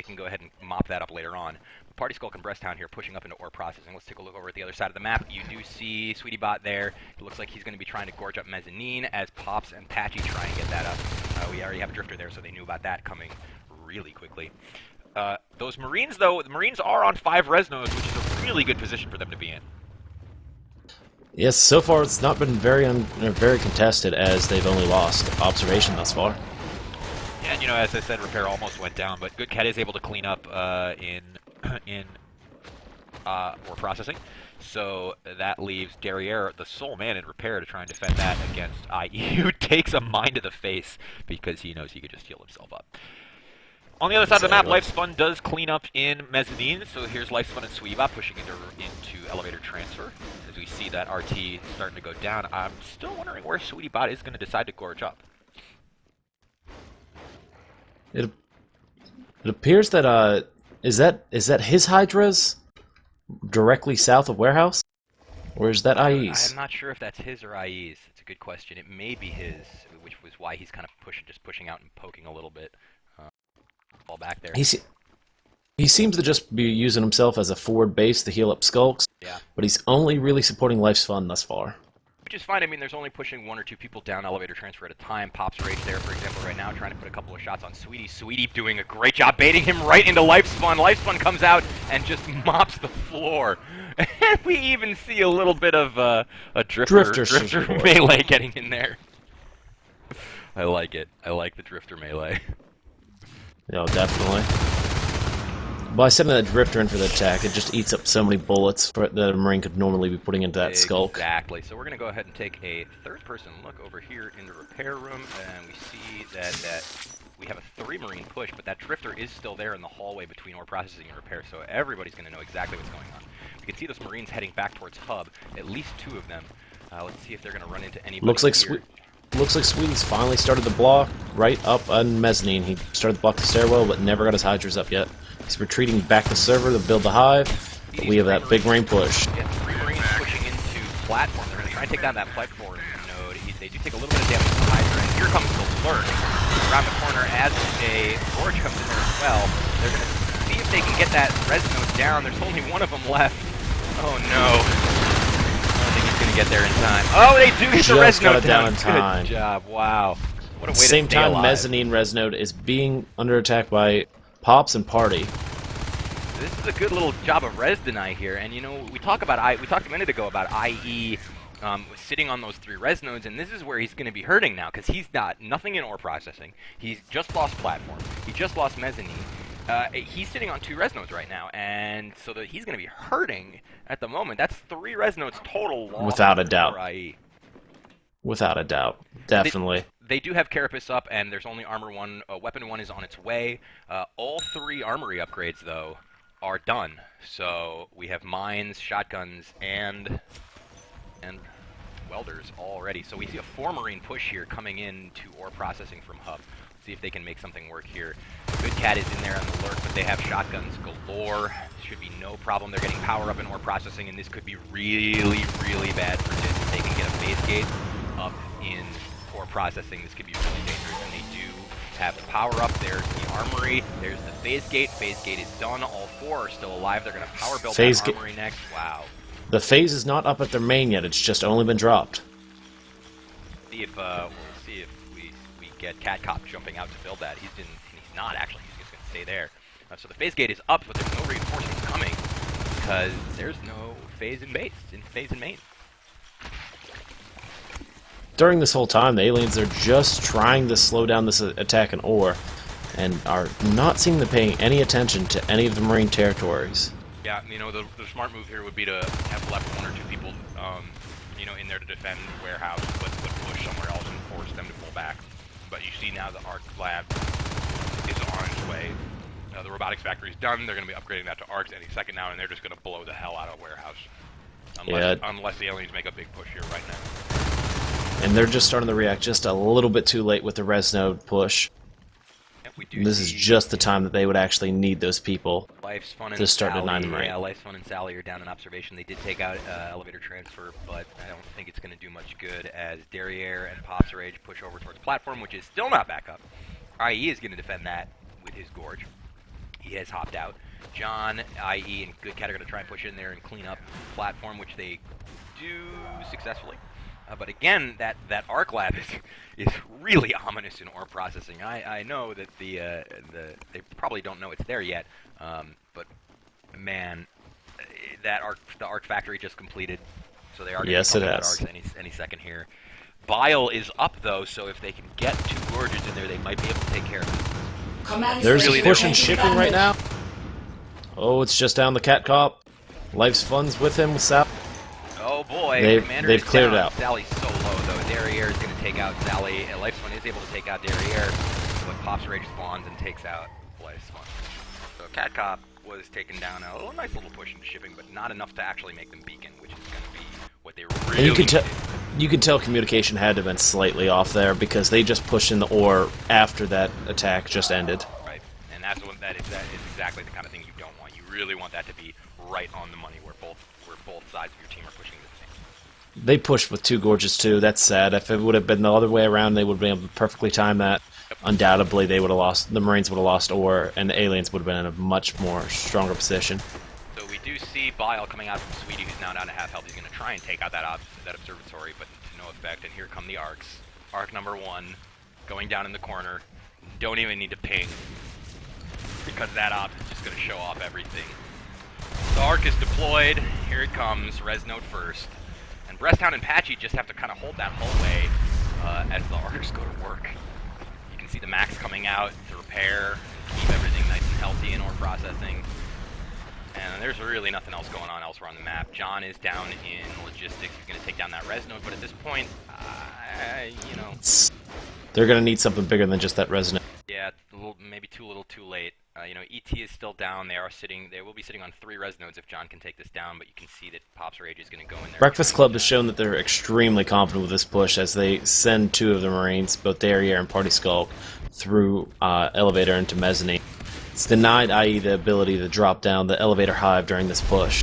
can go ahead and mop that up later on. Party Skulk and Breast Town here pushing up into ore processing. Let's take a look over at the other side of the map. You do see Sweetie Bot there. It looks like he's going to be trying to gorge up Mezzanine as Pops and Patchy try and get that up. We already have a Drifter there, so they knew about that coming really quickly. Those Marines, though, the Marines are on 5 res nodes, which is a really good position for them to be in. Yes, so far it's not been very contested, as they've only lost observation thus far. Yeah, and as I said, Repair almost went down, but Good Cat is able to clean up in ore processing. So that leaves Derriere, the sole man in Repair, to try and defend that against IE, who takes a mine to the face because he knows he could just heal himself up. On the other side of the map, Life's Fun does clean up in Mezzanine, so here's Life's Fun and Sweetbot pushing into Elevator Transfer. As we see that RT starting to go down, I'm still wondering where Sweetbot is going to decide to gorge up. It appears that is that his Hydras directly south of Warehouse, or is that IE's? I'm not sure if that's his or IE's. It's a good question. It may be his, which was why he's kind of pushing out and poking a little bit. Ball back there. He seems to just be using himself as a forward base to heal up Skulks. Yeah. But he's only really supporting Life's Fun thus far. Which is fine. I mean, there's only pushing 1 or 2 people down Elevator Transfer at a time. Pops Rage there, for example, right now, trying to put a couple of shots on Sweetie. Sweetie doing a great job baiting him right into Life's Fun. Life's Fun comes out and just mops the floor. And we even see a little bit of a drifter melee getting in there. I like it. I like the Drifter melee. Yeah, definitely. By sending that Drifter in for the attack, it just eats up so many bullets that a Marine could normally be putting into that Skulk. Exactly. So we're going to go ahead and take a third-person look over here in the repair room, and we see that we have a 3 Marine push, but that Drifter is still there in the hallway between ore processing and repair, so everybody's going to know exactly what's going on. We can see those Marines heading back towards Hub, at least 2 of them. Let's see if they're going to run into anybody Looks like Sweetie's finally started the block right up on Mezzanine. He started to block the stairwell, but never got his Hydras up yet. He's retreating back to server to build the hive. We have that big Marine push. Yeah, 3 Marines pushing into platform. They're going to try and take down that platform node. They do take a little bit of damage to the Hydra, and here comes the lurk around the corner as a Gorge comes in there as well. They're going to see if they can get that res node down. There's only 1 of them left. Oh no. I don't think he's going to get there in time. Oh, they do get the res node down in time. Good job. Wow. What a way to stay alive. Same time, Mezzanine res node is being under attack by Pops and Party. This is a good little job of res deny here, and we talked a minute ago about IE sitting on those 3 res nodes, and this is where he's going to be hurting now because he's got nothing in ore processing. He's just lost platform. He just lost Mezzanine. He's sitting on 2 res nodes right now, and so that he's going to be hurting at the moment. That's 3 res nodes total lost. Without a doubt. For IE. Without a doubt. Definitely. They do have Carapace up, and there's only Armor 1. Weapon 1 is on its way. All 3 Armory upgrades, though, are done. So we have mines, shotguns, and welders already. So we see a 4 Marine push here coming in to ore processing from Hub. See if they can make something work here. Good Cat is in there on the lurk, but they have shotguns galore. Should be no problem. They're getting power up in ore processing, and this could be really, really bad for Jits. If they can get a phase gate up in ore processing, this could be really dangerous, and they do have the power up. There's the armory. There's the phase gate. Phase gate is done. All 4 are still alive. They're going to power build that armory next. Wow. The phase is not up at their main yet. It's just only been dropped. See if we'll see if we get Cat Cop jumping out to build that. He's not actually. He's just going to stay there. So the phase gate is up, but there's no reinforcements coming because there's no phase in base in phase in main. During this whole time, the aliens are just trying to slow down this attack in ore, and are not seeming to pay any attention to any of the Marine territories. Yeah, the smart move here would be to have left 1 or 2 people, in there to defend warehouse, but push somewhere else and force them to pull back. But you see now the ARC lab is on its way. The robotics factory is done. They're going to be upgrading that to ARCs any second now, and they're just going to blow the hell out of warehouse. Unless the aliens make a big push here right now. And they're just starting to react just a little bit too late with the res node push. This is just the time that they would actually need those people to start denying the Marine. Yeah, Life's Fun and Sally are down in observation. They did take out elevator transfer, but I don't think it's going to do much good as Derriere and Pops Rage push over towards platform, which is still not back up. IE is going to defend that with his Gorge. He has hopped out. John, IE, and Good Cat are going to try and push in there and clean up the platform, which they do successfully. But again, that arc lab is really ominous in ore processing. I know that they probably don't know it's there yet, but man, the arc factory just completed, so they are going to be arcs any second here. Bile is up though, so if they can get 2 gorges in there, they might be able to take care of it. There's really pushing shipping right now. Oh, it's just down the cat cop. Life's Fun's with him with Sal. Oh boy, they've cleared it out. Sally's so low though. Derriere is going to take out Sally. Life's Fun is able to take out Derriere, but Pop's Rage spawns and takes out Life's Fun. So Cat Cop was taken down. A nice little push into shipping, but not enough to actually make them beacon, which is going to be what they really you can tell communication had to have been slightly off there because they just pushed in the ore after that attack just ended. Right, and that is exactly the kind of thing you don't want. You really want that to be right on the money where both sides of your team are pushing the same. They pushed with 2 gorges too. That's sad. If it would have been the other way around, they would have been able to perfectly time that. Yep. Undoubtedly, they would have lost. The Marines would have lost ore, and the aliens would have been in a much more stronger position. So we do see Bile coming out from Sweetie, who's now down to half health. He's going to try and take out that observatory, but to no effect. And here come the arcs. Arc number 1, going down in the corner. Don't even need to ping, because that op is just going to show off everything. The arc is deployed. Here it comes. Res Note first. And Breasthound and Patchy just have to kind of hold that hallway as the arcs go to work. You can see the Max coming out to repair, keep everything nice and healthy in ore processing. And there's really nothing else going on elsewhere on the map. John is down in logistics. He's going to take down that res node, but at this point, you know... They're going to need something bigger than just that resonance. Yeah, maybe too little too late. You know, ET is still down. They will be sitting on 3 res nodes if John can take this down, but you can see that Pop's Rage is going to go in there. Breakfast Club has shown that they're extremely confident with this push as they send 2 of the Marines, both Derriere and Party Skulk, through elevator into mezzanine. It's denied IE the ability to drop down the elevator hive during this push.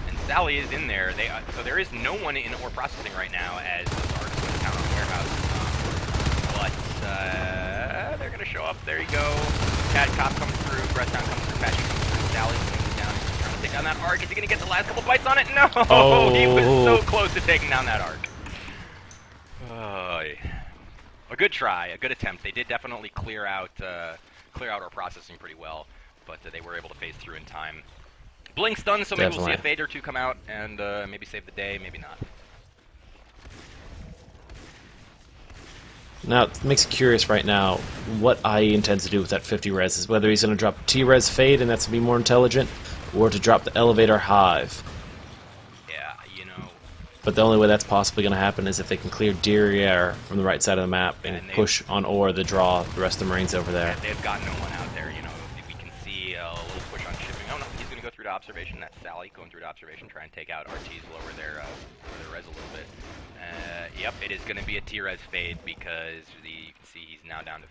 And Sally is in there. So there is no one in ore processing right now as those arcs go to town on the warehouse. But they're going to show up. There you go. Cat Cop comes through. Breasthound comes through. Patchy comes through. Sally comes down. He's trying to take down that arc. Is he going to get the last couple bites on it? No! Oh. He was so close to taking down that arc. A good try. A good attempt. They did definitely clear out our processing pretty well, but they were able to phase through in time. Blink's done, so maybe we'll see a fade or 2 come out and maybe save the day, maybe not. Now, it makes it curious right now what IE intends to do with that 50 res, is whether he's going to drop T-res fade, and that's to be more intelligent, or to drop the elevator hive. Yeah, you know... But the only way that's possibly going to happen is if they can clear Derriere from the right side of the map and push on ore to draw the rest of the Marines over there. They've got no one out there, you know. We can see a little push on shipping. Oh no, he's going to go through to observation. That's Sally going through to observation, try and take out RTs, lower their res a little bit. Yep, it is going to be a T-res fade because you can see he's now down to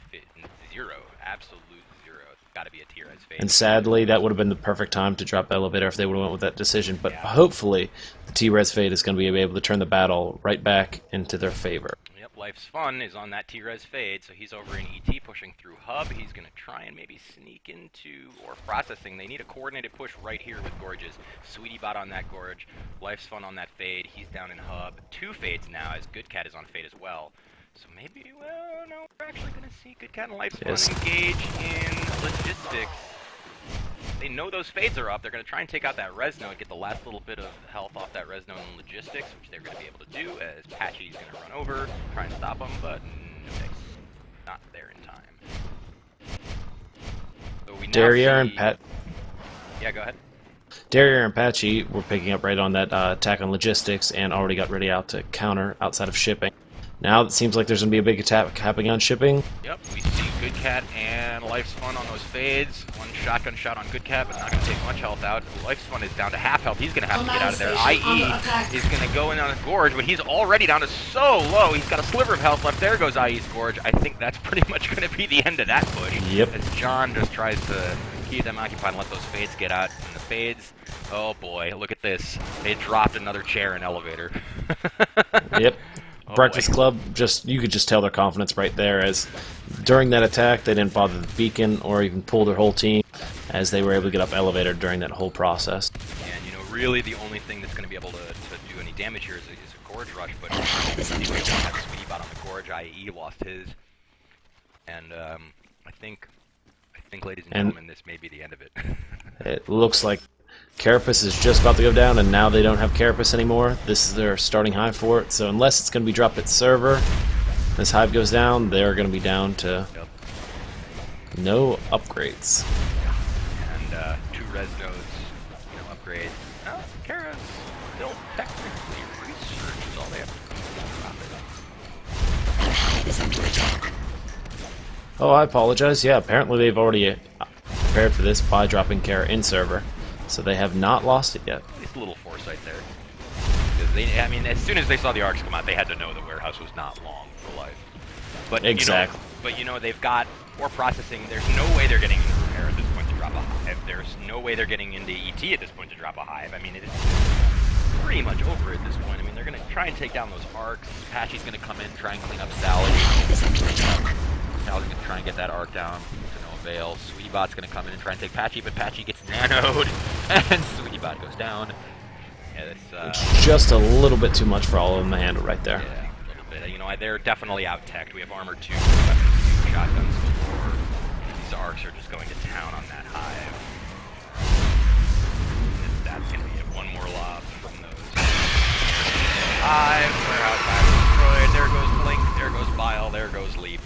0. Absolute 0. It's got to be a T-res fade. And sadly, that would have been the perfect time to drop elevator if they would have went with that decision. But hopefully, the T-res fade is going to be able to turn the battle right back into their favor. Yep, Life's Fun is on that T-res fade, so he's over in ET pushing through hub. He's going to try and maybe sneak into or processing. They need a coordinated push right here with gorges. Sweetie Bot on that gorge, Life's Fun on that fade. He's down in hub. 2 fades now as Good Cat is on fade as well. So maybe, well, no, we're actually going to see Good Cat and Life's Fun engage in logistics. They know those fades are up. They're going to try and take out that res node, get the last little bit of health off that res node in logistics, which they're going to be able to do as Patchy's going to run over, try and stop them, but no thanks. Not there in time. So we now Derriere see... and Pat. Yeah, go ahead. Derriere and Patchy were picking up right on that attack on logistics and already got ready out to counter outside of shipping. Now it seems like there's going to be a big attack happening on shipping. Yep, we see Good Cat and Life's Fun on those fades. One shotgun shot on Good Cat, but not going to take much health out. Life's Fun is down to half health. He's going to have to get out of there. IE is going to go in on a gorge, but he's already down to so low. He's got a sliver of health left. There goes IE's gorge. I think that's pretty much going to be the end of that push. Yep. As John just tries to keep them occupied and let those fades get out. And the fades, oh boy, look at this. They dropped another chair in elevator. Yep. Oh Breakfast boy. Club, you could just tell their confidence right there, as during that attack they didn't bother the beacon or even pull their whole team. as they were able to get up elevator during that whole process. And, you know, really the only thing that's going to be able to do any damage here is a Gorge Rush, but we don't have Sweetie Bot on the Gorge. IE lost his. And I think, ladies and gentlemen, this may be the end of it. It looks like Carapace is just about to go down, and now they don't have Carapace anymore. This is their starting hive for it, so unless it's going to be dropped at server, this hive goes down, they're going to be down to no upgrades. And 2 res nodes, you know, upgrade. Oh, Kara's still technically research is all they have to do. Oh, I apologize. Yeah, apparently they've already prepared for this by dropping Kara in server, so they have not lost it yet. It's a little foresight there. Because they, I mean, as soon as they saw the arcs come out, they had to know the warehouse was not long for life. But exactly. You know, they've got ore processing. There's no way they're getting into repair at this point to drop a hive. There's no way they're getting into ET at this point to drop a hive. I mean, it is pretty much over at this point. I mean, they're going to try and take down those arcs. Patchy's going to come in, try and clean up Sally. Sally's going to try and get that arc down to no avail. Sweetie Bot's going to come in and try and take Patchy, but Patchy gets nanoed, and Sweetie Bot goes down. Yeah, it's just a little bit too much for all of them to handle right there. Yeah, a little bit. You know, they're definitely out-teched. We have armor 2, weapons 2, shotguns galore. These arcs are just going to town on that hive. That's going to be one more lob from those. Hive, warehouse hive destroyed. There goes Blink, there goes Bile, there goes Leap.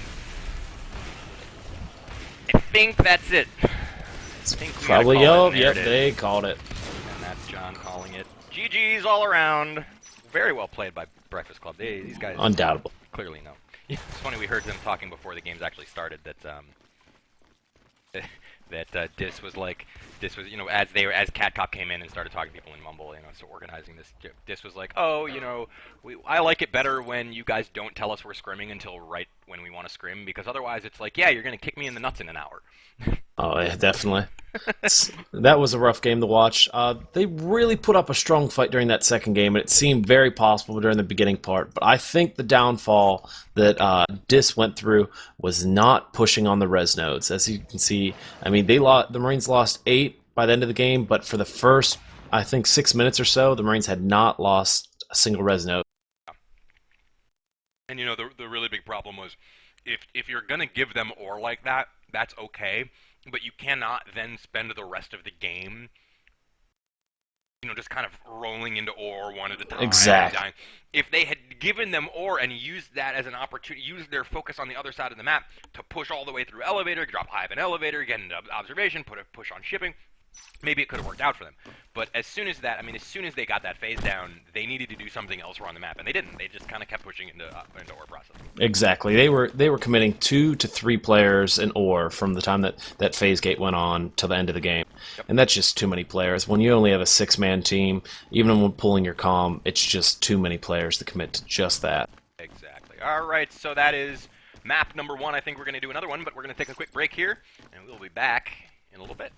I think that's it. Probably up. Yep, they called it. And that's John calling it. GG's all around. Very well played by Breakfast Club. These guys Undoubtedly. Clearly know. It's funny, we heard them talking before the games actually started that Dis was, you know, as Cat Cop came in and started talking to people in Mumble, you know, so organizing this, Dis was like, oh, you know, I like it better when you guys don't tell us we're scrimming until right when we want to scrim, because otherwise it's like, yeah, you're going to kick me in the nuts in an hour. Oh, yeah, definitely. That was a rough game to watch. They really put up a strong fight during that second game, and it seemed very possible during the beginning part. But I think the downfall that Dis went through was not pushing on the res nodes. As you can see, I mean, the Marines lost 8 by the end of the game, but for the first, I think, 6 minutes or so, the Marines had not lost a single res node. And you know, the really big problem was, if you're gonna give them ore like that, that's okay, but you cannot then spend the rest of the game, you know, just kind of rolling into ore one at a time. Exactly. If they had given them ore and used that as an opportunity, used their focus on the other side of the map to push all the way through elevator, drop hive and elevator, get into observation, put a push on shipping, maybe it could have worked out for them. But as soon as that, I mean, as soon as they got that phase down, they needed to do something else around the map, and they didn't. They just kind of kept pushing into ore processing. Exactly. They were committing 2 to 3 players in ore from the time that phase gate went on till the end of the game. Yep. And that's just too many players. When you only have a 6-man team, even when pulling your comm, it's just too many players to commit to just that. Exactly. All right, so that is map number 1. I think we're going to do another one, but we're going to take a quick break here, and we'll be back in a little bit.